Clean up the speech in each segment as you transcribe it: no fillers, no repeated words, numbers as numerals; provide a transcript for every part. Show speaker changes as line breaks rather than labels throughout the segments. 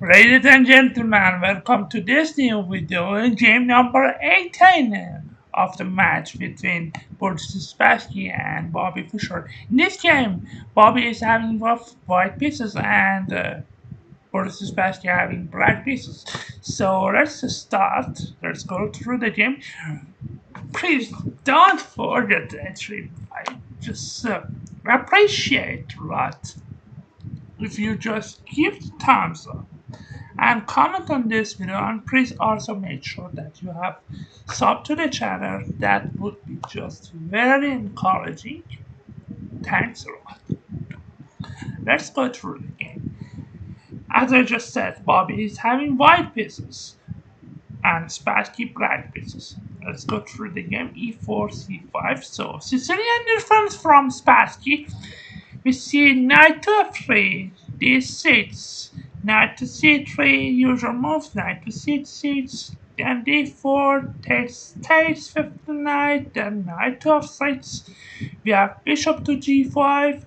Ladies and gentlemen, welcome to this new video, game number 18 of the match between Boris Spassky and Bobby Fischer. In this game, Bobby is having rough white pieces and Boris Spassky having black pieces. So let's start. Let's go through the game. Please don't forget, actually, I just appreciate a lot if you just give the thumbs up and comment on this video, and please also make sure that you have sub to the channel. That would be just very encouraging. Thanks a lot. Let's go through the game. As I just said, Bobby is having white pieces and Spassky black pieces. Let's go through the game. E4, C5. So Sicilian difference from Spassky. We see knight to f3, d6, knight to c3, usual moves, knight to c6, then d4, takes fifth knight, then knight to f6. We have bishop to g5,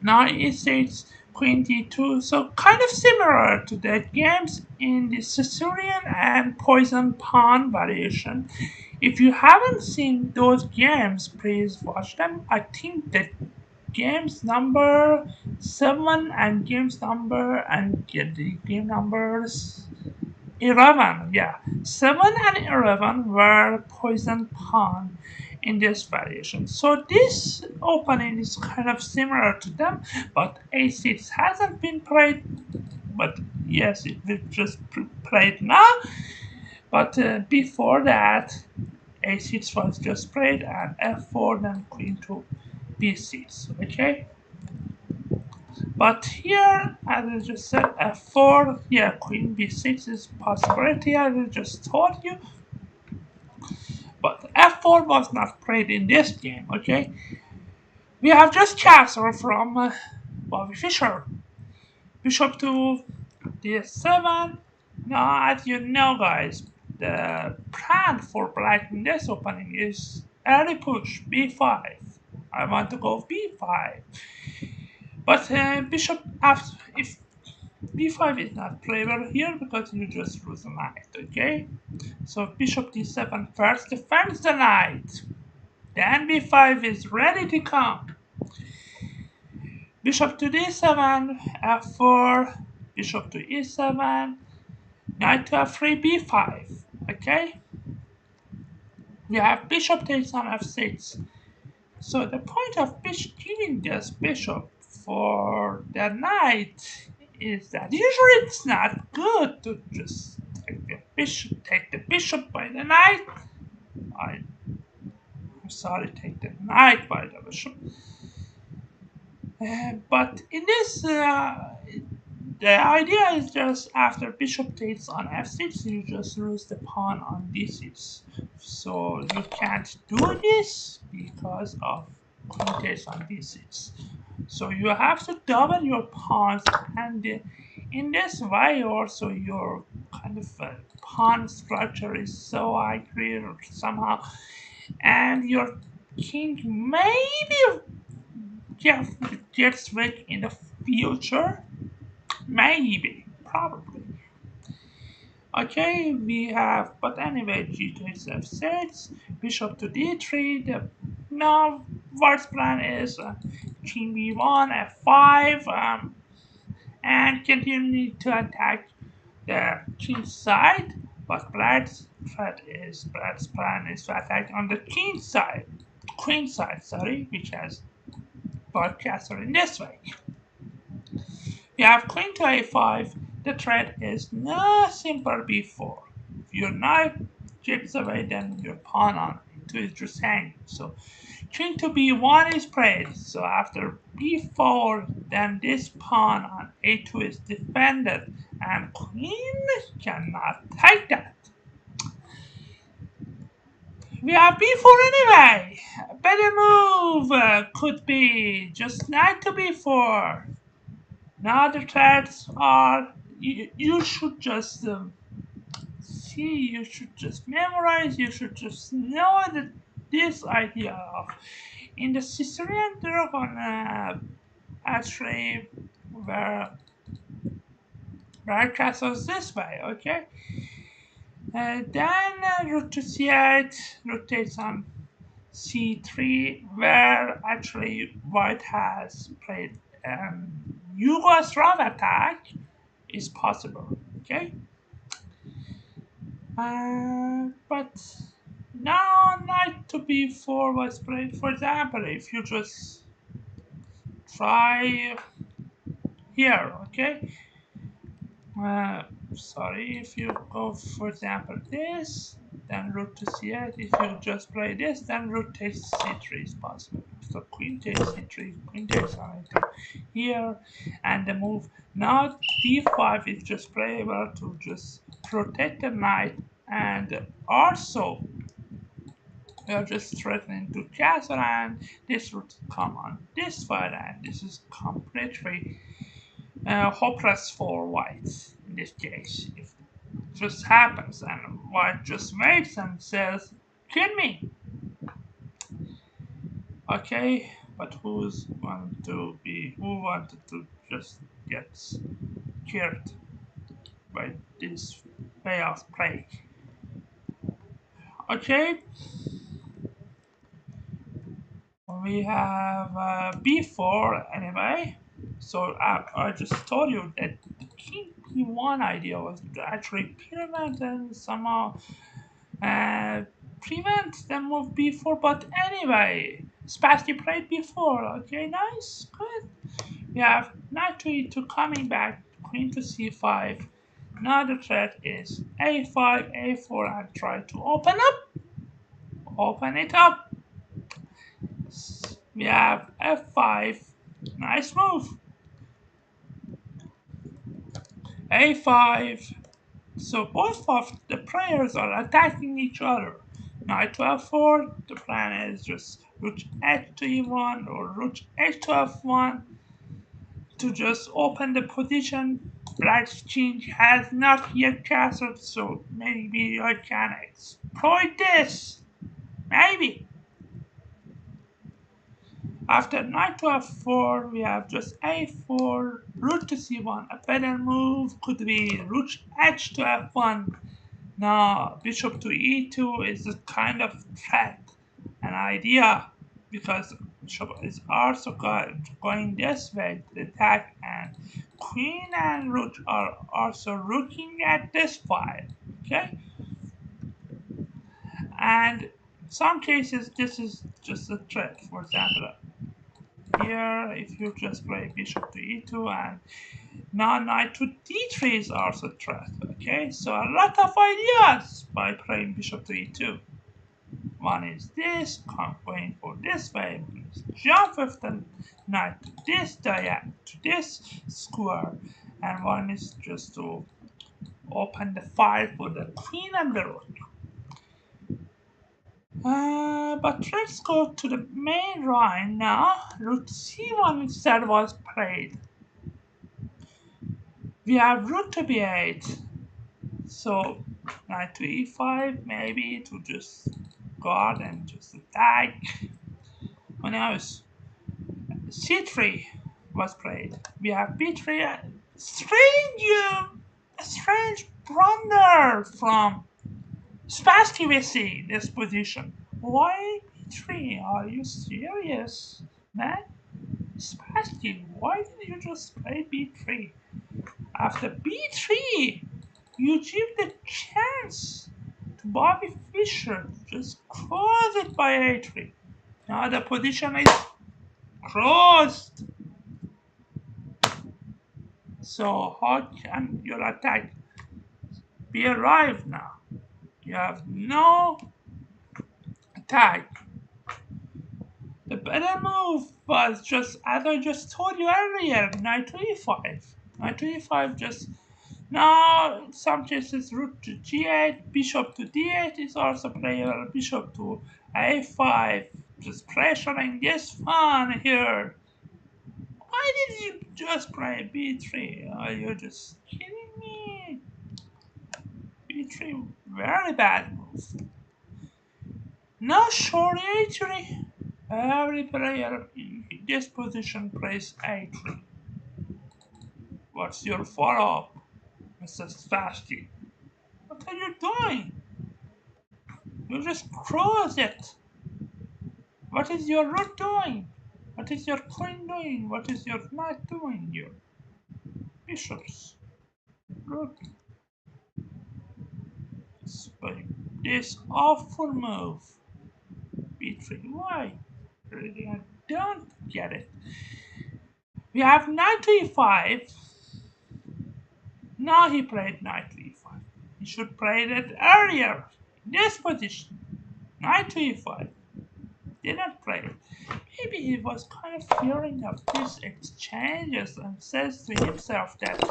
now e6, queen d2. So kind of similar to the games in the Sicilian and poison pawn variation. If you haven't seen those games, please watch them. I think that games number 7 and the game numbers 11, yeah, 7 and 11 were poison pawn in this variation. So this opening is kind of similar to them, but a6 hasn't been played, but yes, it will just played now. But before that, a6 was just played, and f4, then queen to b6, okay? But here, as I just said, f4, yeah, queen b6 is possibility, as I just told you. But f4 was not played in this game, okay? We have just castle from Bobby Fischer. Bishop to d7. Now, as you know, guys, the plan for black in this opening is early push b5. I want to go b5. But bishop after, if b5 is not playable here because you just lose a knight, okay? So bishop d7 first defends the knight. Then b5 is ready to come. Bishop to d7, f4, bishop to e7, knight to f3, b5, okay? We have bishop takes on f6. So the point of giving this bishop for the knight is that usually it's not good to just take the bishop by the knight. I'm sorry, take the knight by the bishop. But in this, the idea is just after bishop takes on f6, you just lose the pawn on d6. So you can't do this because of queen takes on d6. So you have to double your pawns, and in this way also your kind of pawn structure is so accurate somehow, and your king maybe gets weak in the future, maybe, probably. Okay, we have, but anyway, g takes f6, bishop to d3. Now white's plan is king b1, f5, and continue to attack the king side. But black's plan is to attack on the queen side, sorry, which has broadcaster in this way. We have queen to a5. The threat is no simple b4. If your knight chips away, then your pawn on e2 is just hanging. So king to b1 is played. So after b4, then this pawn on a2 is defended, and queen cannot take that. We have b4 anyway. A better move could be just knight to b4. Now the threats are, you should just see, you should just memorize, you should just know that this idea of, in the Sicilian dragon actually were Black castles this way, okay? Then rook to c8 rotates on c3, where actually white has played Yugoslav attack is possible, okay? But now knight to b4 was played. For example, if you just try here, okay? Uh, Sorry, if you go, for example, this, then rook to c8. If you just play this, then rook takes c3 is possible. So queen takes c3, queen takes on here, and the move now d5 is just playable to just protect the knight, and also we are just threatening to castle, and this would come on this side, and this is completely hopeless for white in this case. If it just happens and white just waits and says, kill me. Okay, but who wanted to just get killed by this way of play? Okay, we have b4 anyway. So I just told you that the king p1 idea was to actually prevent and somehow uh, prevent the move b4. But anyway, Spassky played b4. Okay, nice, good. We have knight to e2 coming back, queen to c5. Now the threat is a5, a4, and try to open it up. We have f5, nice move. a5. So both of the players are attacking each other. Knight to f4, the plan is just rook h to e1 or rook h to f1 to just open the position. Black's king has not yet castled, so maybe I can exploit this. Maybe. After knight to f4, we have just a4, rook to c1. A better move could be rook h to f1. Now, bishop to e2 is a kind of threat, an idea, because bishop is also going this way to attack, and queen and rook are also looking at this file. Okay, and in some cases this is just a threat. For example, here if you just play bishop to e2 and now knight to d3 is also a threat. Okay, so a lot of ideas by playing bishop to e2. One is this, going for this way, jump with the knight to this diagonal, to this square, and one is just to open the fire for the queen and the rook. But let's go to the main line now. Rook c1 instead was played. We have rook to b8. So knight to e5, maybe to just guard and just attack. Who knows? C3 was played. We have B3. A strange blunder from Spassky. We see this position. Why B3? Are you serious, man? Spassky, why did you just play B3? After B3, you give the chance to Bobby Fischer to just close it by A3. Now the position is closed. So how can your attack be alive now? You have no attack. The better move was just, as I just told you earlier, knight to e5. Knight to e5 just, now in some cases rook to g8, bishop to d8 is also playable, bishop to a5, just pressuring this pawn here. Why did you just play b3? Are you just kidding me? b3, very bad move. Now surely a3. Every player in this position plays a3. What's your follow-up? Mr. Spassky. What are you doing? You just cross it. What is your rook doing? What is your queen doing? What is your knight doing? Your bishops. Rook. This awful move. B3. Why? Really, I don't get it. We have knight to e5. Now he played knight to e5. He should play that earlier. In this position. Knight to e5. Didn't play it. Maybe he was kind of fearing of these exchanges and says to himself that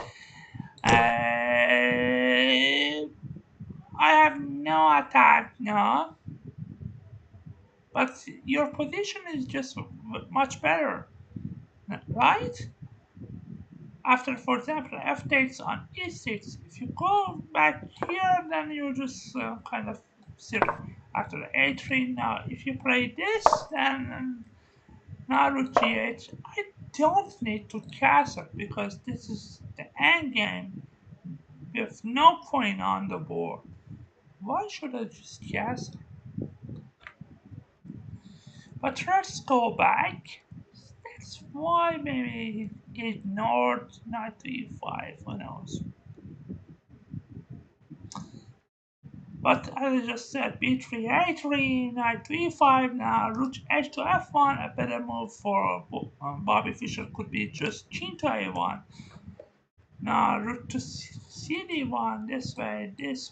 I have no attack now, but your position is just much better, right? After, for example, f takes on e6, if you go back here, then you just kind of sit after a3. Now, if you play this, then now rook g8. I don't need to castle because this is the end game with no queen on the board. Why should I just castle? But let's go back. That's why maybe he ignored knight to e5, who knows. But as I just said, b3, a3, knight to e5, now rook h to f1, a better move for Bobby Fischer could be just king to a1. Now rook to cd1, this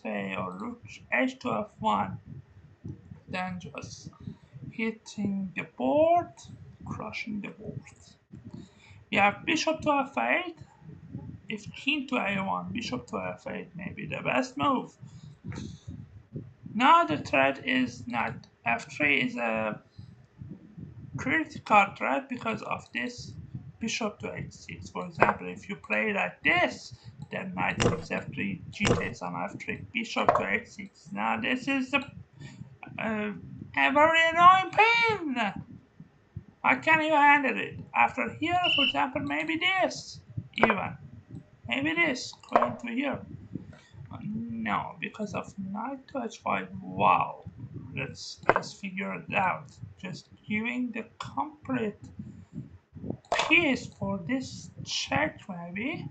way, or rook h to f1, then just hitting the board, crushing the board. We have bishop to f8, if king to a1, bishop to f8 may be the best move. Now the threat is not f3 is a critical threat because of this bishop to h6. For example, if you play like this, then knight takes f3, g takes on f3, bishop to h6. Now this is a very annoying pain. I can't even handle it. After here, for example, maybe this, even. Maybe this, going to here. No, because of knight to h5. Wow. Let's figure it out. Just giving the complete piece for this check, maybe.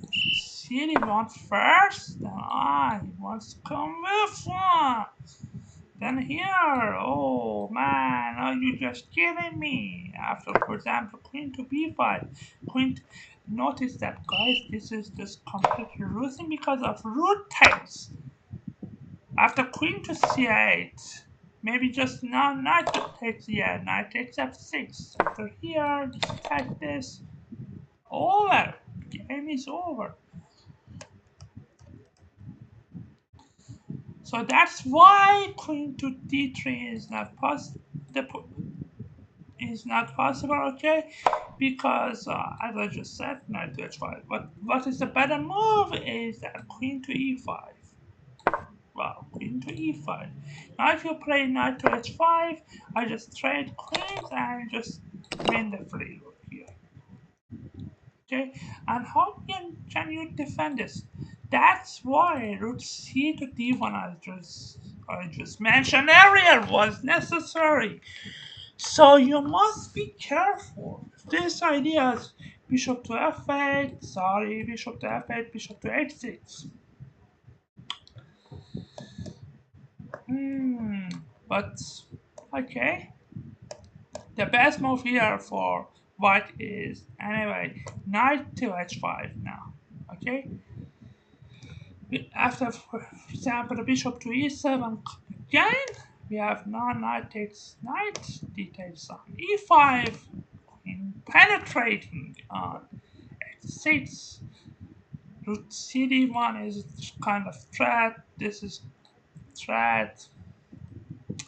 See, he wants first. Then he wants to come with one. Then here, oh man, are you just kidding me? After, for example, queen to b5, queen. Notice that, guys, this is just completely losing because of root takes. After queen to c8, maybe just now knight takes, yeah, knight takes f6. After here, just attack this. Over. Game is over. So that's why queen to d3 is not possible. Is not possible, okay? Because as I just said, knight to h5. But what is the better move is that queen to e5. Well, queen to e5. Now if you play knight to h5, I just trade queens and just win the free rook here. Okay, and how can you defend this? That's why rook c to d1 I just mentioned earlier was necessary. So you must be careful. This idea is bishop to f8, sorry, bishop to f8, bishop to h6. But okay. The best move here for white is anyway knight to h5 now. Okay. After, for example, the bishop to e7 again, we have now knight takes knight, d takes on e5, queen penetrating on h6. Rook cd1 is kind of threat. This is threat,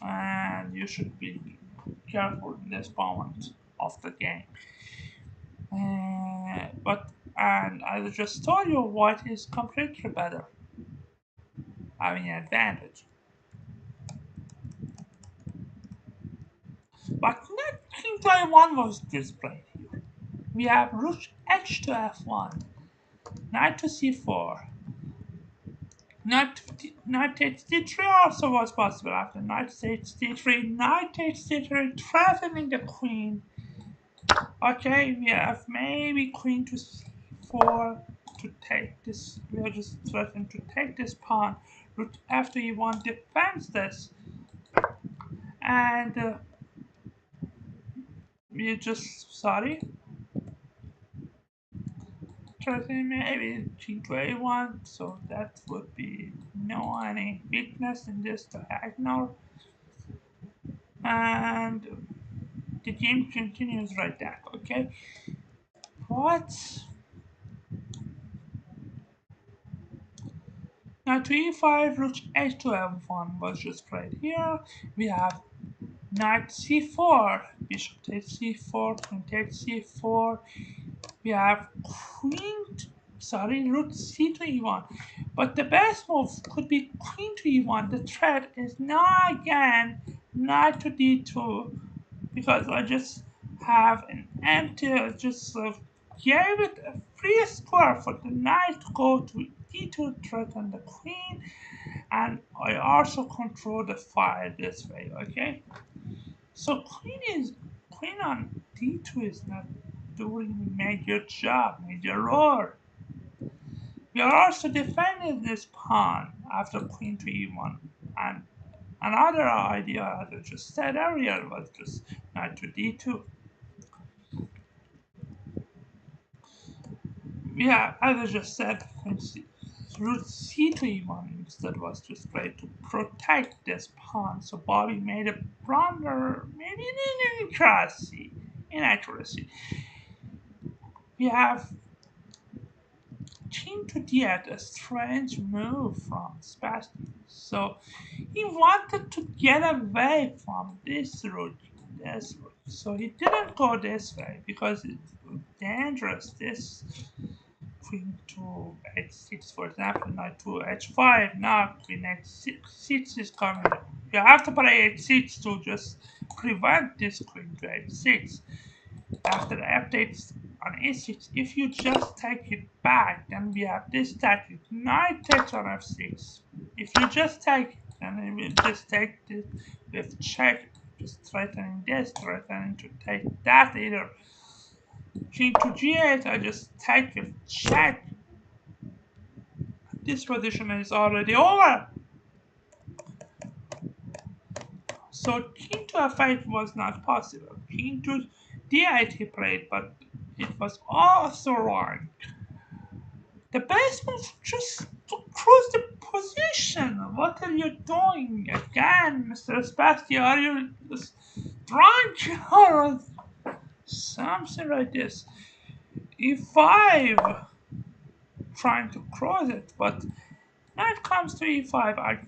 and you should be careful in this moment of the game. And as I just told you, white is completely better, having an advantage. But not king to a1 was displayed here. We have rook h to f1. knight to c4. Knight takes d3 also was possible after knight takes d3. Knight takes d3, threatening the queen. Okay, we have maybe queen to c4 to take this. We are just threatening to take this pawn. Rook after e1 defends this, and we just sorry. Threatening maybe king to a1, so that would be no any weakness in this diagonal. And the game continues right there. Okay, what? Now to e5, rook h to f1 was just played here. We have knight c4, bishop takes c4, queen takes c4. We have rook c to e1. But the best move could be queen to e1. The threat is now again knight to d2 because I just have an empty, just gave it a free square for the knight to go to d2 to threaten the queen, and I also control the file this way. Okay, so queen on d2 is not doing major job, major role. We are also defending this pawn after queen to e1, and another idea that I just said earlier was just knight to d2. Yeah, as I just said, rook c to e1 instead was just played to protect this pawn. So Bobby made a blunder, maybe an inaccuracy. We have king to d8, a strange move from Spassky. So he wanted to get away from this route. So he didn't go this way because it's dangerous. This queen to h6, for example, knight to h5. Now queen h6 is coming. You have to play h6 to just prevent this queen to h6. After f takes on a6, if you just take it back, then we have this tactic. Knight takes on f6. If you just take it, then it will just take this with check, just threatening this, threatening to take that either. King to g8, I just take it, check. This position is already over. So king to f8 was not possible. King to d8 he played, but it was also wrong. The best move just to cross the position. What are you doing again, Mr. Spassky? Are you drunk or something like this? e5, trying to cross it, but now it comes to e5. I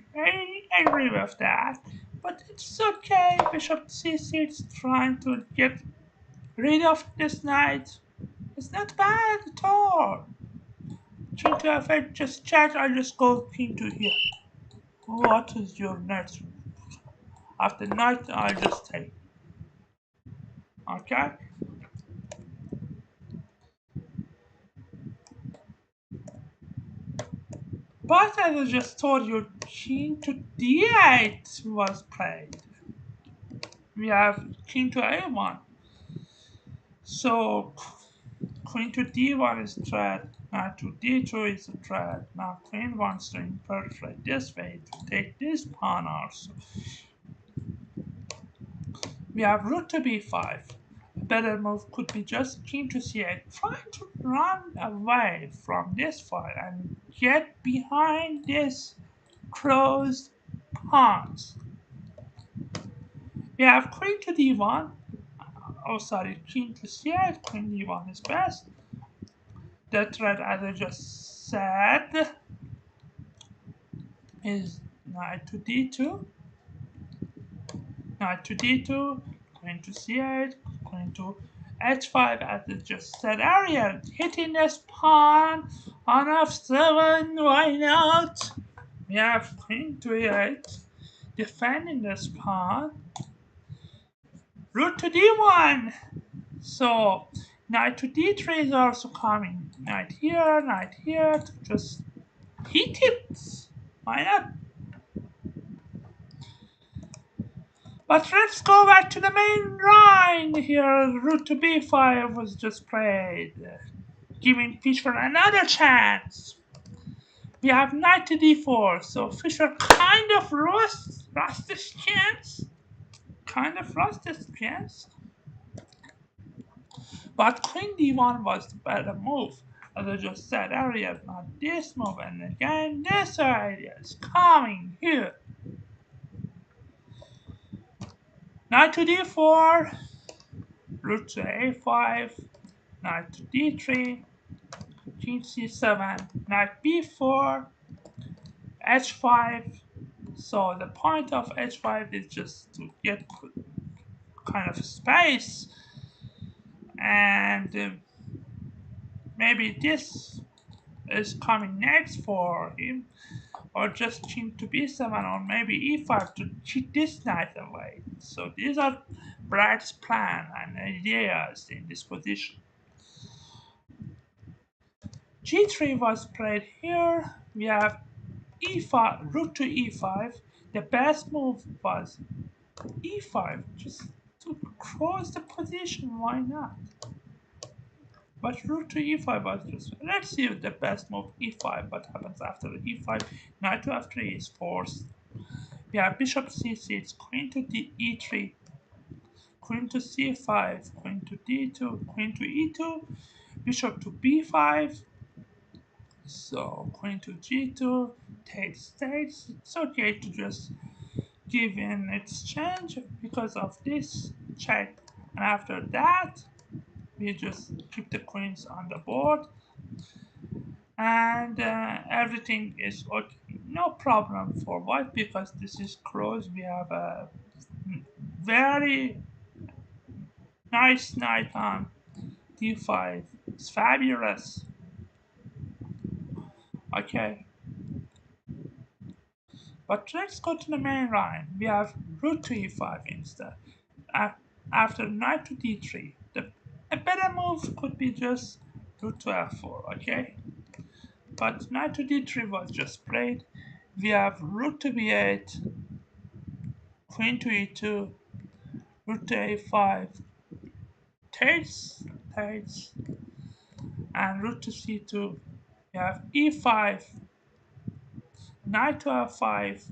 agree with that, but it's okay. Bishop c6 trying to get rid of this knight. It's not bad at all. King to f8, just check. I just go king to here. What is your next move? After knight, I just take. Okay? But as I just told you, king to d8 was played. We have king to a1. So queen to d1 is a threat. Knight to d2 is a threat. Now queen wants to infiltrate this way to take this pawn also. We have rook to b5. A better move could be just king to c8, trying to run away from this fight and get behind this closed pawns. We have queen to d1. Oh, sorry, king to c8. Queen d1 is best. The threat, as I just said, is knight to d2. Knight to d2, queen to c8, queen to h5, as I just said earlier. Hitting this pawn on f7, why not? We have queen to e8, defending this pawn. Rook to d1. So Knight to d3 is also coming. Knight here, to just hit it. Why not? But let's go back to the main line here. Rook to b5 was just played, giving Fischer another chance. We have knight to d4, so Fischer kind of lost this chance. But queen d1 was the better move. As I just said earlier, not this move, and again this idea is coming here. Knight to d4, rook to a5, knight to d3, king c7, knight b4, h5. So the point of h5 is just to get kind of space, and maybe this is coming next for him, or just king to b7, or maybe e5 to cheat this knight away. So these are Brad's plan and ideas in this position. g3 was played here. We have e5, rook to e5. The best move was e5, just to cross the position. Why not? But rook to e5 was just. Let's see the best move e5. What happens after e5? Knight to f3 is forced. We have bishop c6, queen to e3, queen to c5, queen to d2, queen to e2, bishop to b5. So queen to g2 takes. It's okay to just give in exchange because of this check, and after that we just keep the queens on the board, and everything is okay. No problem for white because this is closed. We have a very nice knight on d5. It's fabulous. Okay, but let's go to the main line. We have rook to e5 instead. After knight to d3, a better move could be just rook to f4, okay? But knight to d3 was just played. We have rook to b8, queen to e2, rook to a5, takes, and rook to c2. We have e5, knight to f5,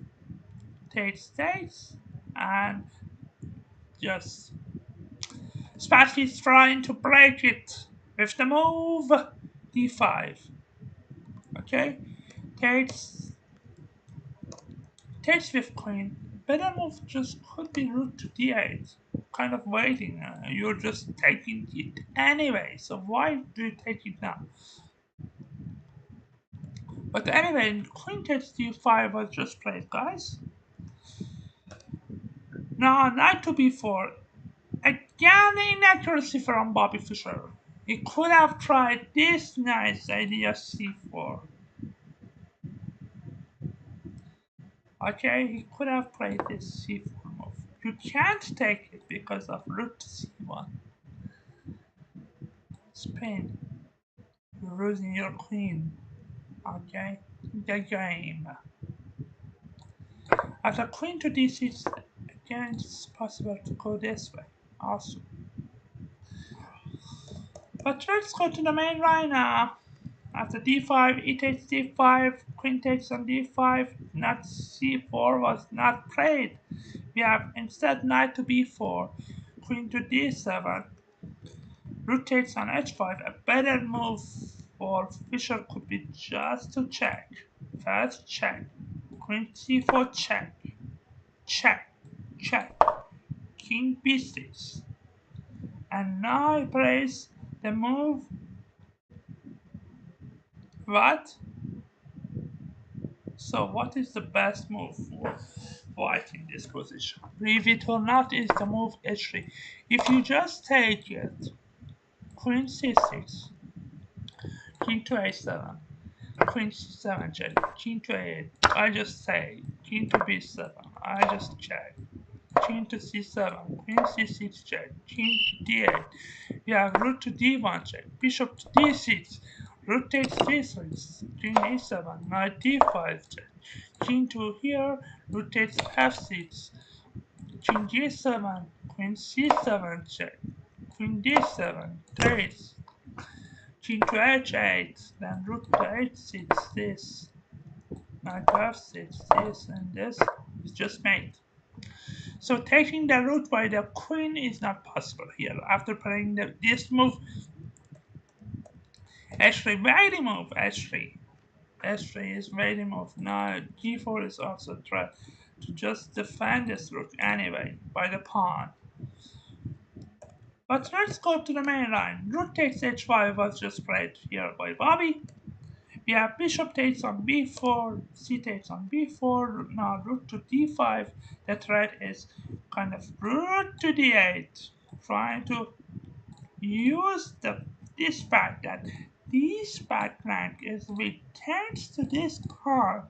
takes, and just Spassky is trying to break it with the move d5. Okay, takes with queen. Better move just could be rook to d8. Kind of waiting. You're just taking it anyway. So why do you take it now? But anyway, queen takes d5 was just played, guys. Now knight to b4. Again, the inaccuracy from Bobby Fischer. He could have tried this nice idea c4. Okay, he could have played this c4 move. You can't take it because of rook to c1. Spain, you're losing your queen. Okay, the game. After queen to d6, again it's possible to go this way also. But let's go to the main line now. After d5, e takes d5, queen takes on d5, knight c4 was not played. We have instead knight to b4, queen to d7, rook takes on h5. A better move for Fischer could be just to check. First check, queen c4 check, king b6. And now he plays the move. What? So what is the best move for white in this position? Believe it or not, is the move h3. If you just take it, queen c6, king to a7, queen c7 check, king to a8, I just say, king to b7, I just check, king to c7, queen c6 check, king to d8. We have rook to d1 check, bishop to d6, rook takes d6, king e7, knight d5 check, king to here, rook takes f6, king g7, queen c7 check, queen d7, takes, king to h8, then rook to h6, this, knight to f6, this, and this is just mate. So taking the rook by the queen is not possible here. After playing this move, h3, ready move, h3. h3 is ready move. Now g4 is also try to just defend this rook anyway by the pawn. But let's go to the main line. Rook takes h5 was just played here by Bobby. We have bishop takes on b4, c takes on b4, now rook to d5. The threat is kind of rook to d8, trying to use this fact that this back rank is weak thanks to this part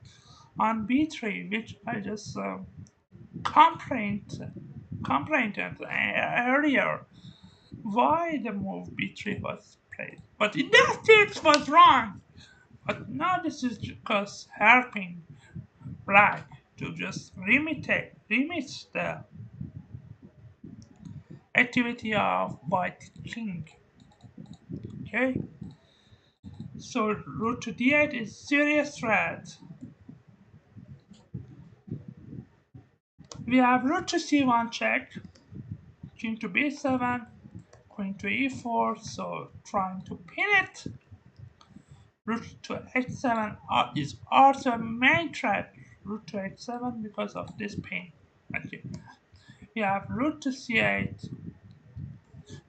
on b3, which I just complained earlier why the move b3 was played. But in that case was wrong. But now this is just helping black to just limit the activity of white king. Okay, so rook to d8 is serious threat. We have rook to c1 check, king to b7, queen to e4, so trying to pin it. Rook to h7 is also a main threat. Rook to h7 because of this pin. Okay. We have rook to c8.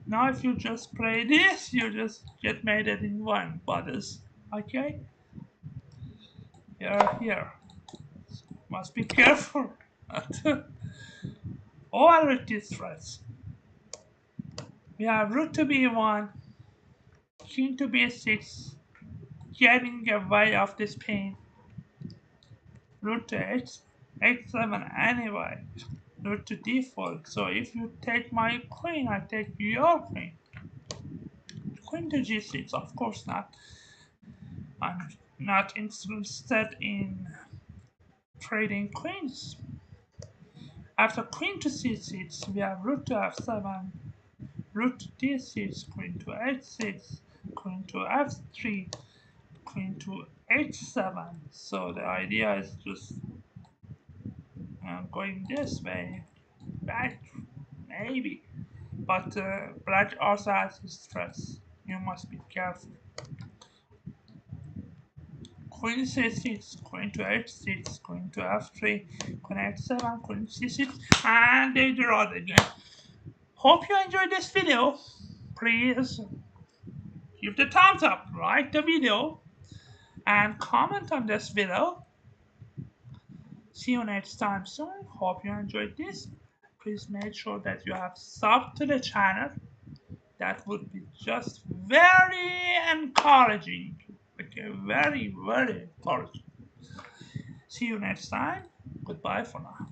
Now if you just play this, you just get mated in one, brothers. Okay? Here. Must be careful. All with these threats. We have rook to b1, king to b6, getting away of this pain. Rook to h7 anyway. Rook to d4. So if you take my queen, I take your queen. Queen to g6, of course not. I'm not interested in trading queens. After queen to c6, we have rook to f7, rook to d6, queen to h6, queen to f3, queen to h7. So the idea is just going this way, back, maybe. But black also has his threats. You must be careful. Queen c6, queen to h6, queen to f3, queen h7, queen c6, and they draw again. Hope you enjoyed this video. Please give the thumbs up, like the video, and comment on this video. See you next time soon. Hope you enjoyed this. Please make sure that you have subbed to the channel. That would be just very encouraging. Okay, very, very encouraging. See you next time. Goodbye for now.